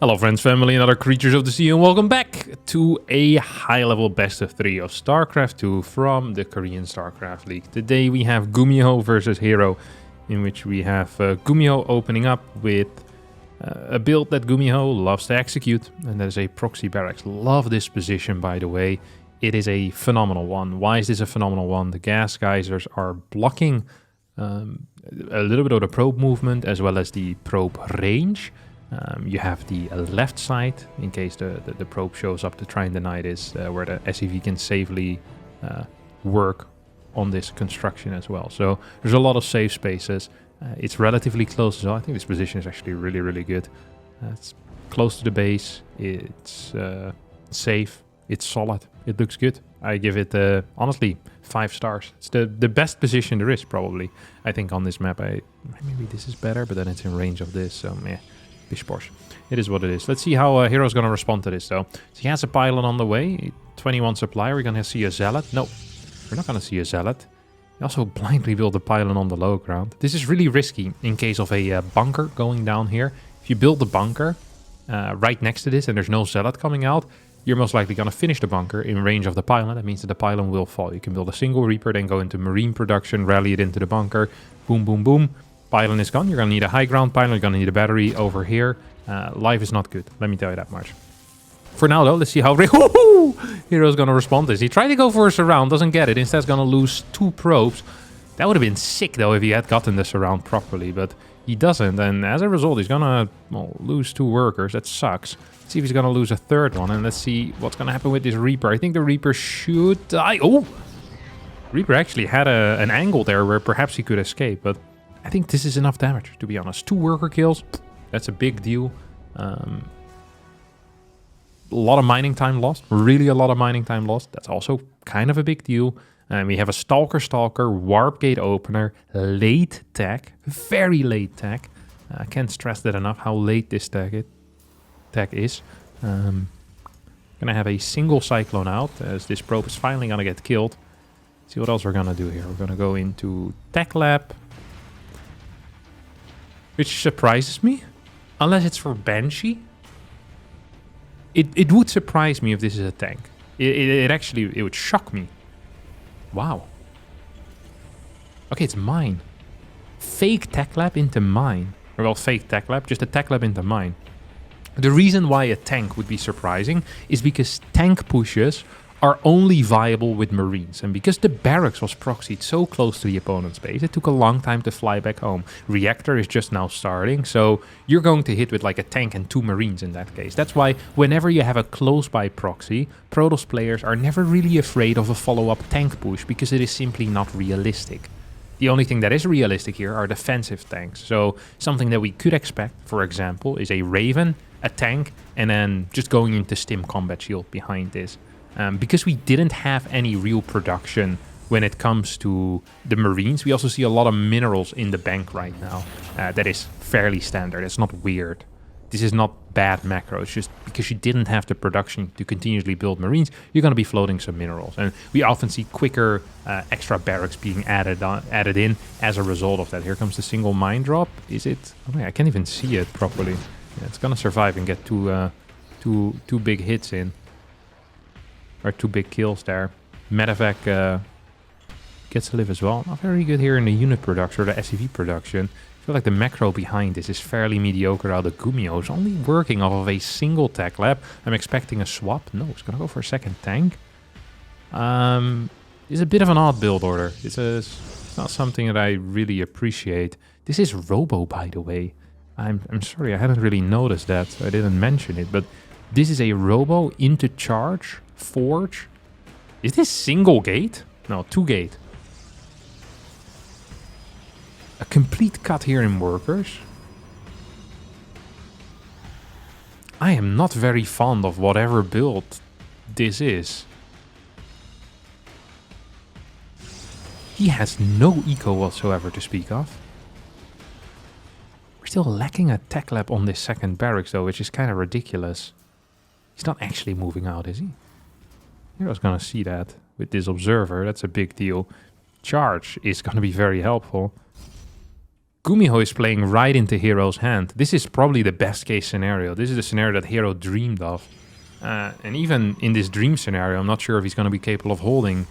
Hello friends, family, and other creatures of the sea, and welcome back to a high-level best of 3 of StarCraft 2 from the Korean StarCraft League. Today we have Gumiho versus Hero, in which we have Gumiho opening up with a build that Gumiho loves to execute, and that is a proxy barracks. Love this position, by the way. It is a phenomenal one. Why is this a phenomenal one? The gas geysers are blocking a little bit of the probe movement as well as the probe range. You have the left side, in case the probe shows up to try and deny this, where the SEV can safely work on this construction as well. So there's a lot of safe spaces. It's relatively close as well. I think this position is actually really, really good. It's close to the base. It's safe. It's solid. It looks good. I give it, honestly, 5 stars. It's the best position there is, probably. I think on this map, maybe this is better, but then it's in range of this, so meh. Bish bosh. It is what it is. Let's see how Hero's going to respond to this, though. So he has a pylon on the way. 21 supply. We're going to see a zealot. No, we're not going to see a zealot. He also blindly built a pylon on the low ground. This is really risky in case of a bunker going down here. If you build the bunker right next to this and there's no zealot coming out, you're most likely going to finish the bunker in range of the pylon. That means that the pylon will fall. You can build a single Reaper, then go into marine production, rally it into the bunker. Boom, boom, boom. Pylon is gone. You're going to need a high ground pylon. You're going to need a battery over here. Life is not good. Let me tell you that much. For now, though, let's see how Hero's going to respond to this. He tried to go for a surround. Doesn't get it. Instead, he's going to lose 2 probes. That would have been sick, though, if he had gotten the surround properly. But he doesn't. And as a result, he's going to lose 2 workers. That sucks. Let's see if he's going to lose a 3rd one. And let's see what's going to happen with this Reaper. I think the Reaper should die. Oh! Reaper actually had an angle there where perhaps he could escape. But I think this is enough damage, to be honest. 2 worker kills, that's a big deal. A lot of mining time lost, really a lot of mining time lost. That's also kind of a big deal. And we have a Stalker, Warp Gate Opener, late tech, very late tech. I can't stress that enough, how late this tech is. Gonna have a single Cyclone out, as this probe is finally gonna get killed. Let's see what else we're gonna do here. We're gonna go into Tech Lab, which surprises me, unless it's for Banshee. It would surprise me if this is a tank. It would shock me. Wow. Okay, it's mine. Fake tech lab into mine. Or well, fake tech lab, just a tech lab into mine. The reason why a tank would be surprising is because tank pushes are only viable with Marines. And because the barracks was proxied so close to the opponent's base, it took a long time to fly back home. Reactor is just now starting, so you're going to hit with like a tank and 2 Marines in that case. That's why whenever you have a close-by proxy, Protoss players are never really afraid of a follow-up tank push, because it is simply not realistic. The only thing that is realistic here are defensive tanks. So something that we could expect, for example, is a Raven, a tank, and then just going into Stim Combat Shield behind this. Because we didn't have any real production when it comes to the Marines, we also see a lot of minerals in the bank right now. That is fairly standard. It's not weird. This is not bad macro. It's just because you didn't have the production to continuously build Marines, you're going to be floating some minerals. And we often see quicker extra barracks being added in as a result of that. Here comes the single mine drop. Is it? Oh, I can't even see it properly. Yeah, it's going to survive and get two big hits in. Or 2 big kills there. Medevac gets to live as well. Not very good here in the unit production or the SEV production. I feel like the macro behind this is fairly mediocre. Now the Gumiho is only working off of a single tech lab. I'm expecting a swap. No, it's going to go for a 2nd tank. It's a bit of an odd build order. It's not something that I really appreciate. This is Robo, by the way. I'm sorry, I hadn't really noticed that, so I didn't mention it. But this is a Robo into charge. Forge. Is this single gate? No, 2 gate. A complete cut here in workers. I am not very fond of whatever build this is. He has no eco whatsoever to speak of. We're still lacking a tech lab on this 2nd barracks though, which is kind of ridiculous. He's not actually moving out, is he? Hero's going to see that with this observer. That's a big deal. Charge is going to be very helpful. Gumiho is playing right into Hero's hand. This is probably the best case scenario. This is the scenario that Hero dreamed of. And even in this dream scenario, I'm not sure if he's going to be capable of holding,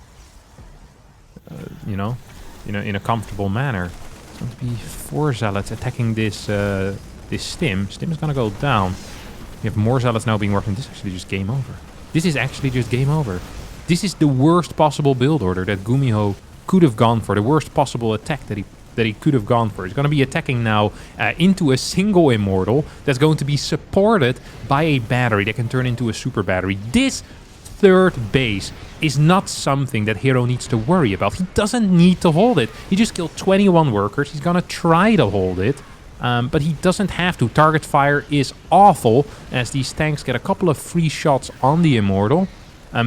you know, in a comfortable manner. It's going to be 4 Zealots attacking this this Stim. Stim is going to go down. We have more Zealots now being working. This is actually just game over. This is actually just game over. This is the worst possible build order that Gumiho could have gone for. The worst possible attack that he could have gone for. He's going to be attacking now into a single Immortal that's going to be supported by a battery that can turn into a super battery. This third base is not something that Hero needs to worry about. He doesn't need to hold it. He just killed 21 workers. He's going to try to hold it. But he doesn't have to. Target fire is awful as these tanks get a couple of free shots on the Immortal.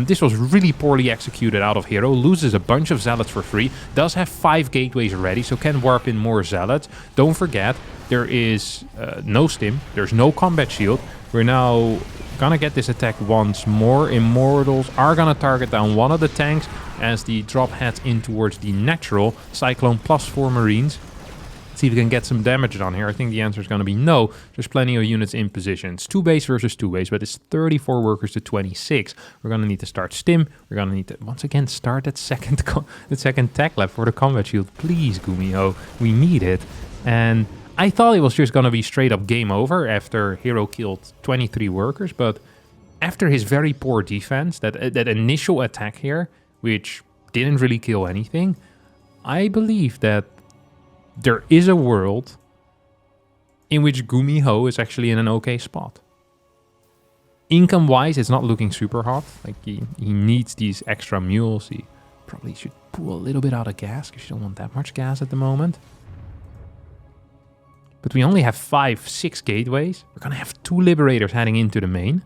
This was really poorly executed out of Hero. Loses a bunch of Zealots for free. Does have 5 gateways ready, so can warp in more Zealots. Don't forget, there is no Stim. There's no combat shield. We're now gonna get this attack once more. Immortals are gonna target down one of the tanks as the drop heads in towards the natural. Cyclone plus 4 Marines. See if we can get some damage on here. I think the answer is going to be no. There's plenty of units in position. It's 2 base versus 2 base, but it's 34 workers to 26. We're going to need to start Stim. We're going to need to, once again, start that second tech lab for the combat shield. Please, Gumiho. We need it. And I thought it was just going to be straight up game over after Hero killed 23 workers, but after his very poor defense, that initial attack here, which didn't really kill anything, I believe that there is a world in which Gumiho is actually in an okay spot. Income-wise, it's not looking super hot. Like, he needs these extra mules. He probably should pull a little bit out of gas, because you don't want that much gas at the moment. But we only have 5-6 gateways. We're going to have 2 Liberators heading into the main.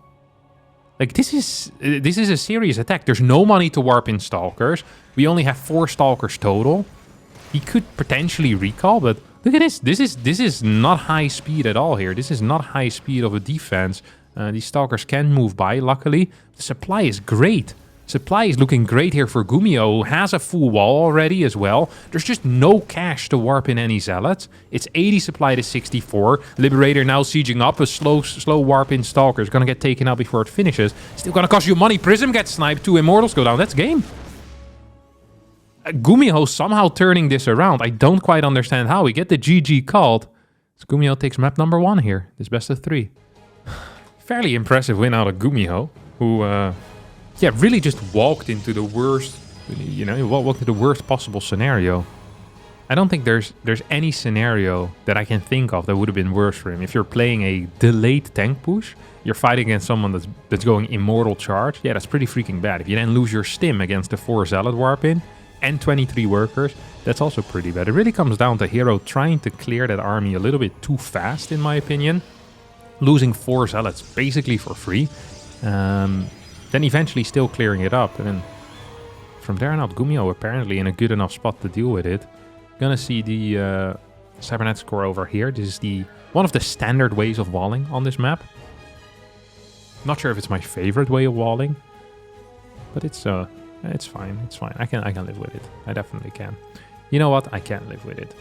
Like, this is a serious attack. There's no money to warp in Stalkers. We only have 4 Stalkers total. He could potentially recall, but look at this. This is not high speed at all here. This is not high speed of a defense. These Stalkers can move by, luckily. The supply is great. Supply is looking great here for Gumiho, who has a full wall already as well. There's just no cash to warp in any Zealots. It's 80 supply to 64. Liberator now sieging up. A slow warp in Stalker is going to get taken out before it finishes. Still going to cost you money. Prism gets sniped. 2 Immortals go down. That's game. Gumiho somehow turning this around. I don't quite understand how. We get the GG called. So Gumiho takes map number 1 here. This best of 3. Fairly impressive win out of Gumiho, who, yeah, really just walked into the worst, walked into the worst possible scenario. I don't think there's any scenario that I can think of that would have been worse for him. If you're playing a delayed tank push, you're fighting against someone that's going Immortal charge. Yeah, that's pretty freaking bad. If you then lose your Stim against the 4 Zealot warp in, and 23 workers, that's also pretty bad. It really comes down to Hero trying to clear that army a little bit too fast, in my opinion. Losing 4 Zealots basically for free. Then eventually still clearing it up. And then from there on out, Gumiho apparently in a good enough spot to deal with it. Gonna see the Cybernet score over here. This is one of the standard ways of walling on this map. Not sure if it's my favorite way of walling, but it's fine. It's fine. I can live with it. I definitely can. You know what? I can live with it.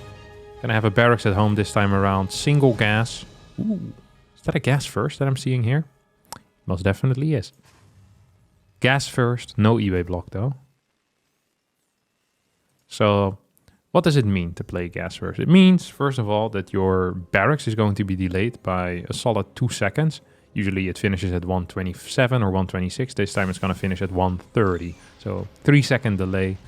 Gonna have a barracks at home this time around. Single gas. Ooh. Is that a gas first that I'm seeing here? Most definitely is. Gas first. No eBay block though. So what does it mean to play gas first? It means, first of all, that your barracks is going to be delayed by a solid 2 seconds. Usually it finishes at 127 or 126. This time it's going to finish at 130. So 3-second delay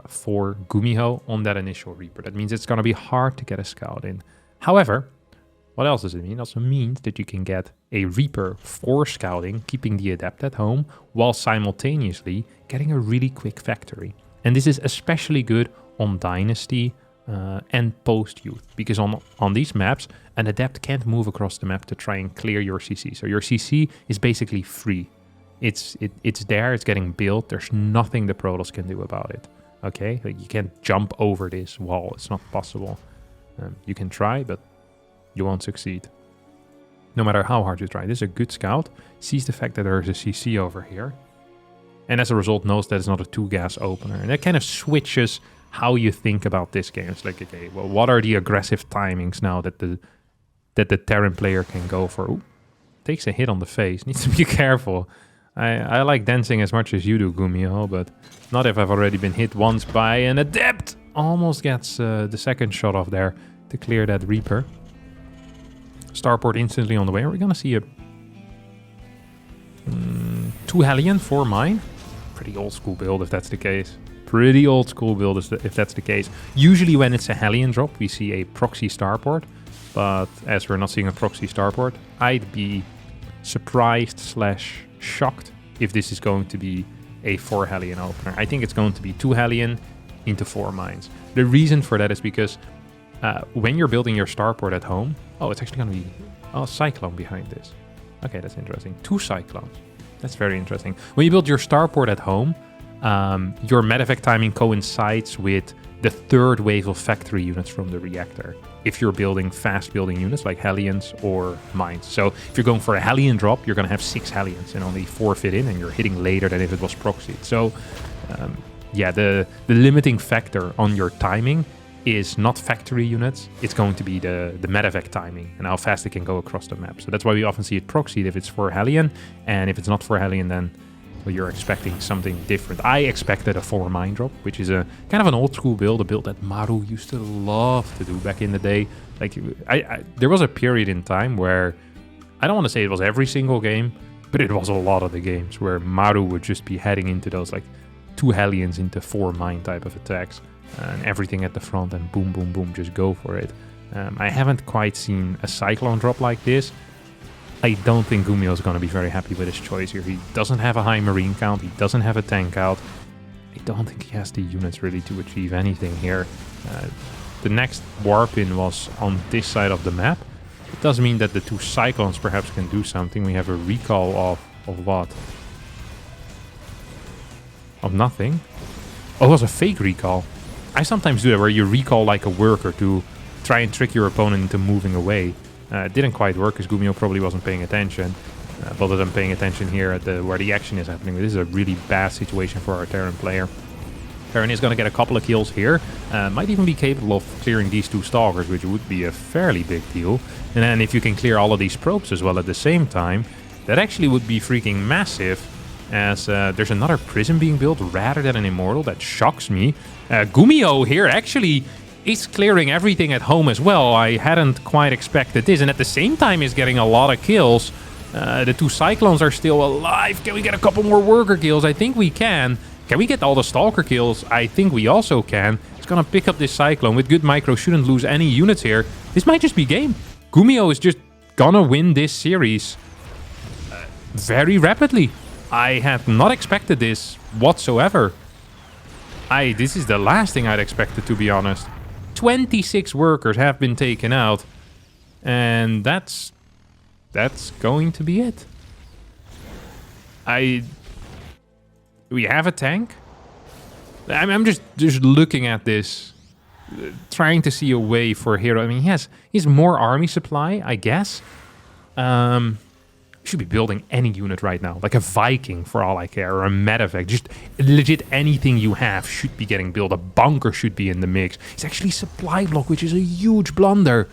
for Gumiho on that initial Reaper. That means it's going to be hard to get a scout in. However, what else does it mean? It also means that you can get a Reaper for scouting, keeping the Adept at home, while simultaneously getting a really quick factory. And this is especially good on Dynasty and post-youth, because on these maps, an Adept can't move across the map to try and clear your CC. So your CC is basically free. It's there, it's getting built. There's nothing the Protoss can do about it. Okay, like, you can't jump over this wall. It's not possible. You can try, but you won't succeed. No matter how hard you try. This is a good scout. Sees the fact that there is a CC over here. And as a result knows that it's not a 2-gas opener. And that kind of switches how you think about this game. It's like, okay, well, what are the aggressive timings now that the Terran player can go for? Ooh, takes a hit on the face. Needs to be careful. I like dancing as much as you do, Gumiho, but not if I've already been hit once by an adept. Almost gets the second shot off there to clear that Reaper. Starport instantly on the way. Are we going to see a 2 Hellion, 4 mine? Pretty old school build if that's the case. Pretty old school build if that's the case. Usually when it's a Hellion drop, we see a proxy starport. But as we're not seeing a proxy starport, I'd be surprised / shocked if this is going to be a 4 Hellion opener. I think it's going to be 2 Hellion into 4 mines. The reason for that is because when you're building your starport at home... Oh, it's actually going to be... Oh, Cyclone behind this. Okay, that's interesting. 2 Cyclones. That's very interesting. When you build your starport at home, your medevac timing coincides with the 3rd wave of factory units from the reactor. If you're building fast building units like Hellions or mines. So if you're going for a Hellion drop, you're going to have 6 Hellions and only 4 fit in, and you're hitting later than if it was proxied. So yeah, the limiting factor on your timing is not factory units. It's going to be the medevac timing and how fast it can go across the map. So that's why we often see it proxied if it's for Hellion, and if it's not for Hellion, then well, you're expecting something different. I expected a 4 mine drop, which is a kind of an old school build, a build that Maru used to love to do back in the day. Like there was a period in time where, I don't want to say it was every single game, but it was a lot of the games where Maru would just be heading into those like 2 Hellions into 4 mine type of attacks, and everything at the front, and boom, boom, boom, just go for it. I haven't quite seen a Cyclone drop like this. I don't think Gumiho is going to be very happy with his choice here. He doesn't have a high marine count. He doesn't have a tank out. I don't think he has the units really to achieve anything here. The next warp in was on this side of the map. It does mean that the 2 Cyclones perhaps can do something. We have a recall of what? Of nothing. Oh, it was a fake recall. I sometimes do that where you recall like a worker to try and trick your opponent into moving away. It didn't quite work because Gumiho probably wasn't paying attention. Other than paying attention here at where the action is happening. This is a really bad situation for our Terran player. Terran is going to get a couple of kills here. Might even be capable of clearing these 2 Stalkers, which would be a fairly big deal. And then if you can clear all of these probes as well at the same time, that actually would be freaking massive. As there's another Prism being built rather than an Immortal. That shocks me. Gumiho here actually is clearing everything at home as well. I hadn't quite expected this. And at the same time is getting a lot of kills. The 2 Cyclones are still alive. Can we get a couple more worker kills? I think we can. Can we get all the Stalker kills? I think we also can. It's going to pick up this Cyclone. With good micro, shouldn't lose any units here. This might just be game. Gumiho is just going to win this series very rapidly. I had not expected this whatsoever. This is the last thing I'd expected, to be honest. 26 workers have been taken out. And that's going to be it. We have a tank. I'm just looking at this, trying to see a way for Hero. I mean, he has more army supply, I guess. Should be building any unit right now, like a Viking for all I care, or a medevac. Just legit anything you have should be getting built. A bunker should be in the mix. It's actually supply block, which is a huge blunder.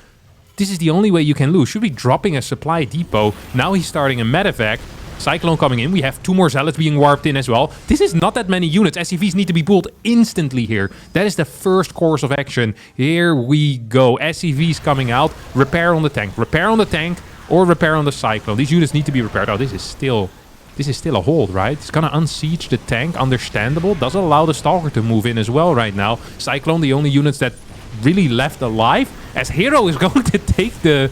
This is the only way you can lose. Should be dropping a supply depot. Now he's starting a medevac. Cyclone coming in. We have 2 more Zealots being warped in as well. This is not that many units. SCVs need to be pulled instantly here. That is the first course of action. Here we go. SCVs coming out. Repair on the tank. Repair on the tank. Or repair on the Cyclone. These units need to be repaired. Oh, this is still a hold, right? It's gonna unsiege the tank. Understandable. Doesn't allow the Stalker to move in as well right now. Cyclone, the only units that really left alive. As Hero is going to take the...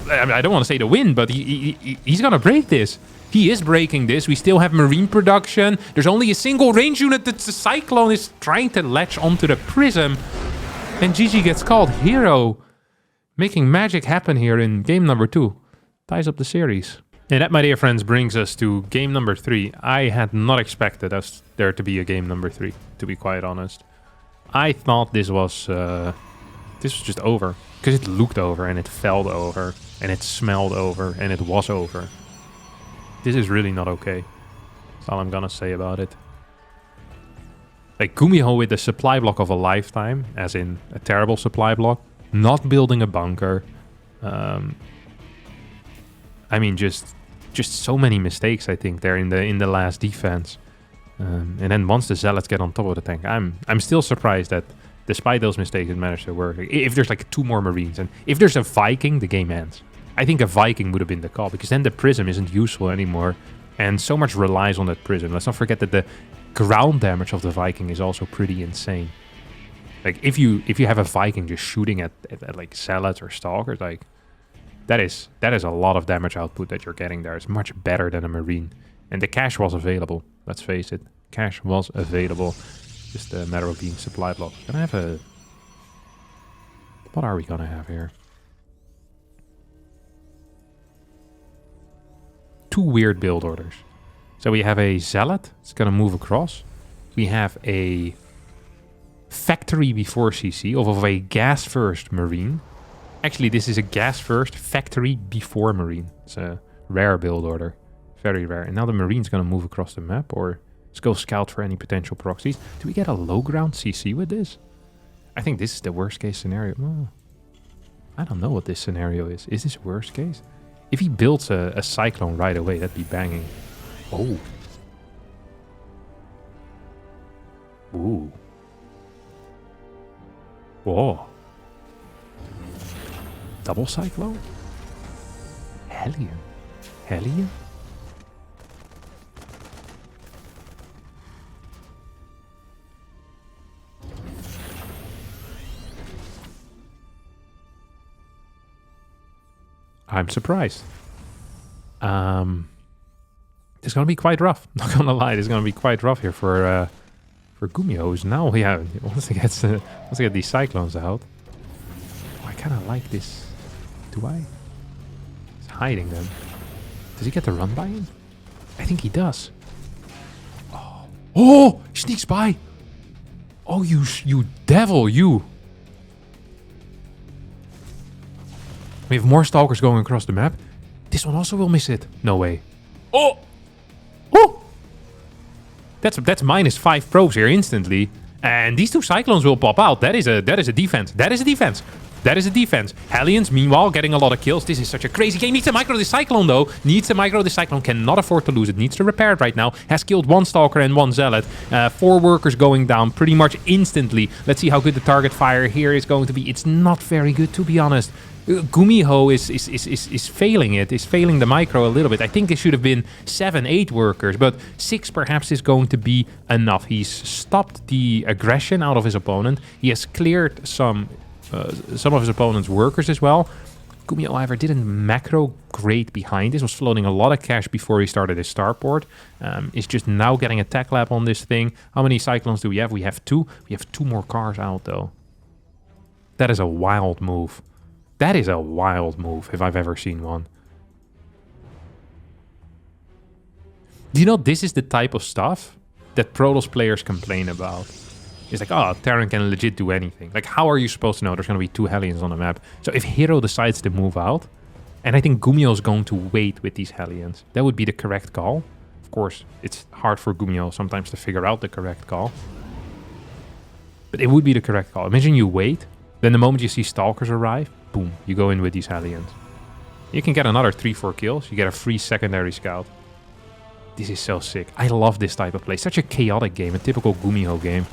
I don't want to say the win, but he's gonna break this. He is breaking this. We still have marine production. There's only a single range unit that the Cyclone is trying to latch onto the Prism. And GG gets called. Hero making magic happen here in game number 2. Ties up the series. And that, my dear friends, brings us to game number 3. I had not expected there to be a game number 3, to be quite honest. I thought this was just over. Because it looked over, and it felt over, and it smelled over, and it was over. This is really not okay. That's all I'm gonna say about it. Like Gumiho with the supply block of a lifetime, as in a terrible supply block, not building a bunker. I mean, just so many mistakes, I think, there in the last defense. And then once the Zealots get on top of the tank, I'm still surprised that despite those mistakes, it managed to work. If there's like 2 more Marines, and if there's a Viking, the game ends. I think a Viking would have been the call, because then the Prism isn't useful anymore, and so much relies on that Prism. Let's not forget that the ground damage of the Viking is also pretty insane. Like if you have a Viking just shooting at like Zealots or Stalkers, like that is a lot of damage output that you're getting there. It's much better than a Marine. And the cash was available, let's face it. Cash was available. Just a matter of being supply blocked. Can I have a... What are we gonna have here? 2 weird build orders. So we have a Zealot. It's gonna move across. We have a factory before CC of a gas first Marine. Actually, this is a gas first factory before Marine. It's a rare build order. Very rare. And now the Marine's gonna move across the map, or let's go scout for any potential proxies. Do we get a low ground CC with this? I think this is the worst case scenario. Well, I don't know what this scenario is. Is this worst case? If he builds a Cyclone right away, that'd be banging. Oh. Ooh. Whoa. Double Cyclone? Hellion. Hellion? I'm surprised. It's gonna be quite rough. Not gonna lie, it's gonna be quite rough here for Gumiho, who's now, yeah, once he gets these Cyclones out. Oh, I kind of like this. Do I? He's hiding them. Does he get the run by him? I think he does. Oh, he sneaks by. Oh, you devil, you. We have more Stalkers going across the map. This one also will miss it. No way. Oh! Oh! That's -5 probes here instantly. And these 2 Cyclones will pop out. That is a defense. That is a defense. That is a defense. Hellions, meanwhile, getting a lot of kills. This is such a crazy game. Needs to micro the Cyclone, though. Needs to micro the Cyclone. Cannot afford to lose it. Needs to repair it right now. Has killed 1 Stalker and 1 Zealot. 4 workers going down pretty much instantly. Let's see how good the target fire here is going to be. It's not very good, to be honest. Gumiho is failing it. Is failing the micro a little bit. I think it should have been 7, 8 workers, but 6 perhaps is going to be enough. He's stopped the aggression out of his opponent. He has cleared some of his opponent's workers as well. Gumiho, however, didn't macro great behind this. Was floating a lot of cash before he started his starport. Is just now getting a tech lab on this thing. How many Cyclones do we have? We have 2. We have 2 more cars out, though. That is a wild move. That is a wild move, if I've ever seen one. Do you know this is the type of stuff that Protoss players complain about? It's like, oh, Terran can legit do anything. Like, how are you supposed to know there's going to be 2 Hellions on the map? So if Hero decides to move out, and I think Gumiho is going to wait with these Hellions, that would be the correct call. Of course, it's hard for Gumiho sometimes to figure out the correct call. But it would be the correct call. Imagine you wait, then the moment you see Stalkers arrive, boom, you go in with these Hellions. You can get another 3-4 kills. You get a free secondary scout. This is so sick. I love this type of play. Such a chaotic game, a typical Gumiho game.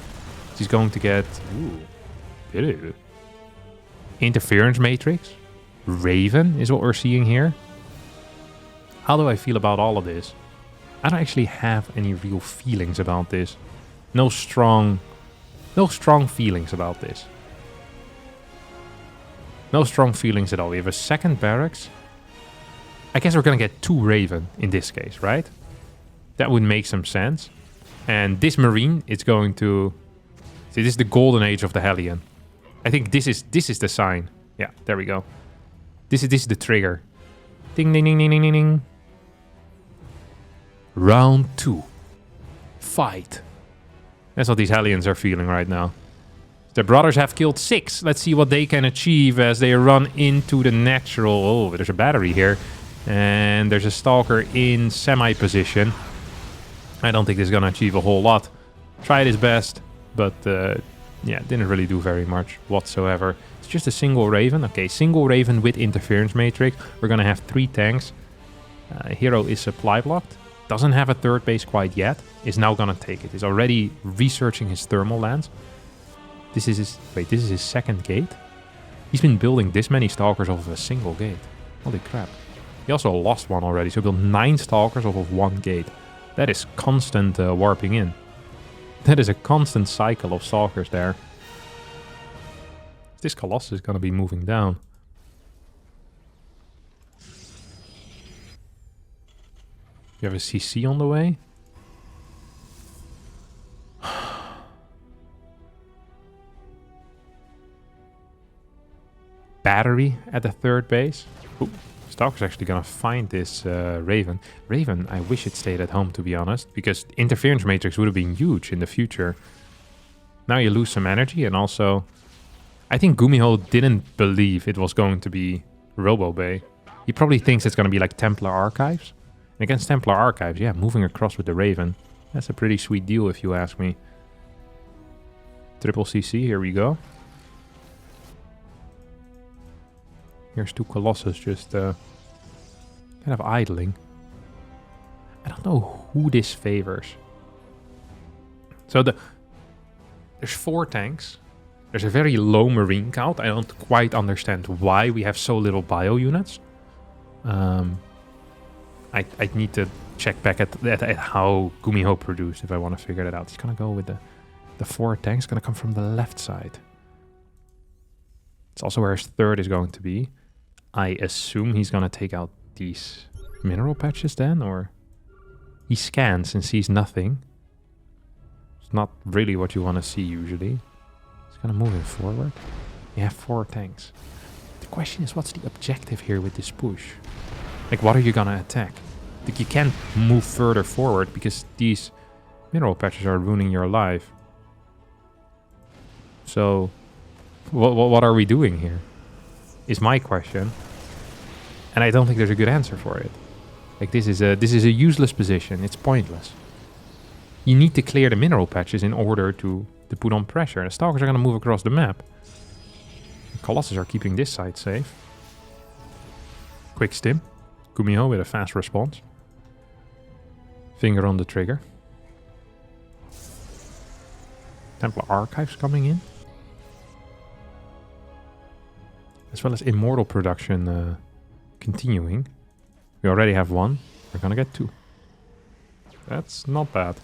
He's going to get... Ooh. Interference Matrix. Raven is what we're seeing here. How do I feel about all of this? I don't actually have any real feelings about this. No strong feelings about this. No strong feelings at all. We have a second barracks. I guess we're going to get 2 Raven in this case, right? That would make some sense. And this Marine is going to... See, this is the golden age of the Hellion. I think this is the sign. Yeah, there we go. This is the trigger. Ding, ding, ding, ding, ding, ding. Round 2. Fight. That's what these Hellions are feeling right now. The brothers have killed 6. Let's see what they can achieve as they run into the natural. Oh, there's a battery here. And there's a Stalker in semi-position. I don't think this is going to achieve a whole lot. Tried his best. but yeah, didn't really do very much whatsoever. It's just a single Raven. Okay, single Raven with Interference Matrix. We're gonna have 3 tanks. Hero is supply blocked. Doesn't have a third base quite yet. Is now gonna take it. Is already researching his thermal lands. This is his... Wait, this is his second gate? He's been building this many Stalkers off of a single gate. Holy crap. He also lost one already, so he built 9 Stalkers off of 1 gate. That is constant warping in. That is a constant cycle of Stalkers there. This Colossus is gonna be moving down. You have a CC on the way? Battery at the third base. Ooh, Stalker's actually gonna find this Raven. Raven, I wish it stayed at home, to be honest, because Interference Matrix would have been huge in the future. Now you lose some energy, and also... I think Gumiho didn't believe it was going to be Robo Bay. He probably thinks it's gonna be like Templar Archives. And against Templar Archives, yeah, moving across with the Raven. That's a pretty sweet deal, if you ask me. Triple CC, here we go. Here's 2 Colossus just kind of idling. I don't know who this favors. So there's 4 tanks. There's a very low marine count. I don't quite understand why we have so little bio units. I need to check back at how Gumiho produced if I want to figure that out. He's gonna go with the 4 tanks. Gonna come from the left side. It's also where his third is going to be. I assume he's gonna take out these mineral patches then, or he scans and sees nothing. It's not really what you want to see usually. He's gonna move it forward. You have 4 tanks. The question is, what's the objective here with this push? Like, what are you gonna attack? Like, you can't move further forward because these mineral patches are ruining your life. So, what are we doing here? Is my question. And I don't think there's a good answer for it. Like, this is a useless position. It's pointless. You need to clear the mineral patches in order to put on pressure. The Stalkers are going to move across the map. The Colossus are keeping this side safe. Quick stim. Gumiho with a fast response. Finger on the trigger. Templar Archives coming in. As well as Immortal production continuing. We already have 1. We're gonna get 2. That's not bad.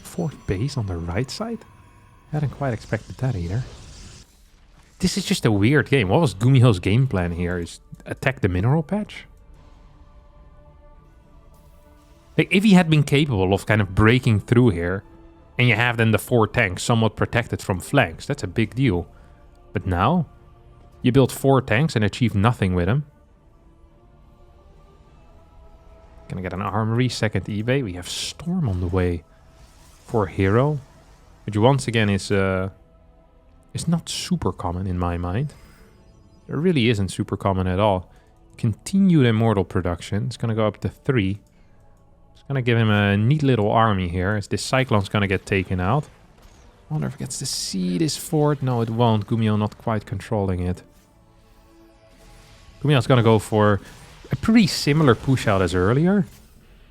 Fourth base on the right side? I hadn't quite expected that either. This is just a weird game. What was Gumiho's game plan here? Is attack the mineral patch? Like, if he had been capable of kind of breaking through here, and you have then the 4 tanks somewhat protected from flanks, that's a big deal. But now, you build 4 tanks and achieve nothing with them. Gonna get an armory, second eBay. We have Storm on the way for Hero, which once again is not super common in my mind. It really isn't super common at all. Continued Immortal production. It's gonna go up to 3. Gonna give him a neat little army here as this Cyclone's gonna get taken out. I wonder if it gets to see this fort. No, it won't. Gumiho not quite controlling it. Gumiho's gonna go for a pretty similar push out as earlier.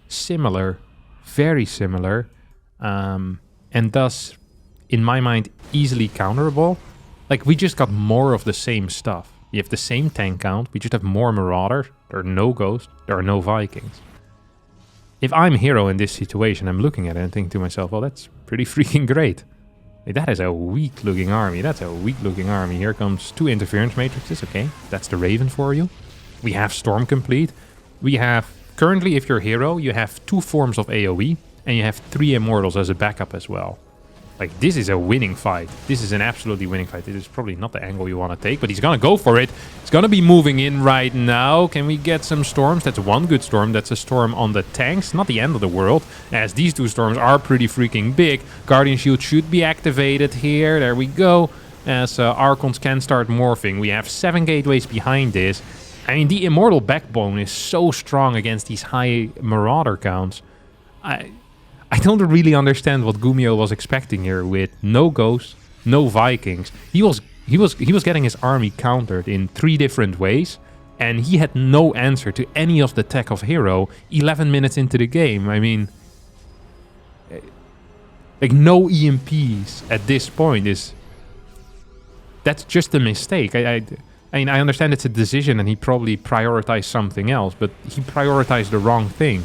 Similar. Very similar. And thus, in my mind, easily counterable. Like, we just got more of the same stuff. You have the same tank count. We just have more Marauders. There are no Ghosts. There are no Vikings. If I'm Hero in this situation, I'm looking at it and thinking to myself, well, that's pretty freaking great. Like, that is a weak-looking army. That's a weak-looking army. Here comes 2 Interference Matrices. Okay, that's the Raven for you. We have Storm complete. We have, currently, if you're Hero, you have 2 forms of AoE, and you have 3 Immortals as a backup as well. Like, this is a winning fight. This is an absolutely winning fight. This is probably not the angle you want to take, but he's going to go for it. He's going to be moving in right now. Can we get some storms? That's one good storm. That's a storm on the tanks. Not the end of the world, as these 2 storms are pretty freaking big. Guardian Shield should be activated here. There we go. As Archons can start morphing. We have 7 gateways behind this. I mean, the Immortal Backbone is so strong against these high Marauder counts. I don't really understand what Gumiho was expecting here with no Ghosts, no Vikings. He was getting his army countered in 3 different ways, and he had no answer to any of the tech of Hero 11 minutes into the game. I mean, like, no EMPs at this point that's just a mistake. I mean, I understand it's a decision and he probably prioritized something else, but he prioritized the wrong thing.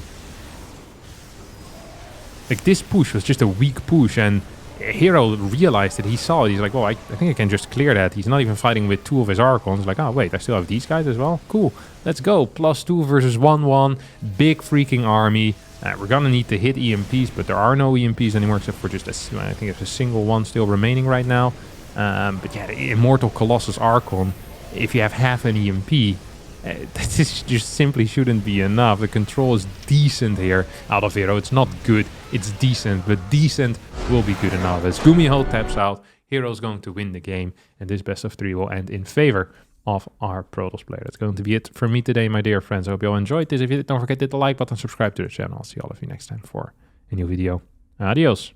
Like, this push was just a weak push, and Hero realized it. He saw it. He's like, oh, I think I can just clear that. He's not even fighting with 2 of his Archons. Like, oh, wait, I still have these guys as well? Cool. Let's go. +2 versus 1-1. Big freaking army. We're gonna need to hit EMPs, but there are no EMPs anymore except for just I think it's a single one still remaining right now. But yeah, the Immortal Colossus Archon, if you have half an EMP, that just simply shouldn't be enough. The control is decent here out of Hero. It's not good, it's decent, but decent will be good enough. As Gumiho taps out, Hero's going to win the game, and this best of 3 will end in favor of our Protoss player. That's going to be it for me today, my dear friends. I hope you all enjoyed this. If you did, don't forget to hit the like button, subscribe to the channel. I'll see all of you next time for a new video. Adios.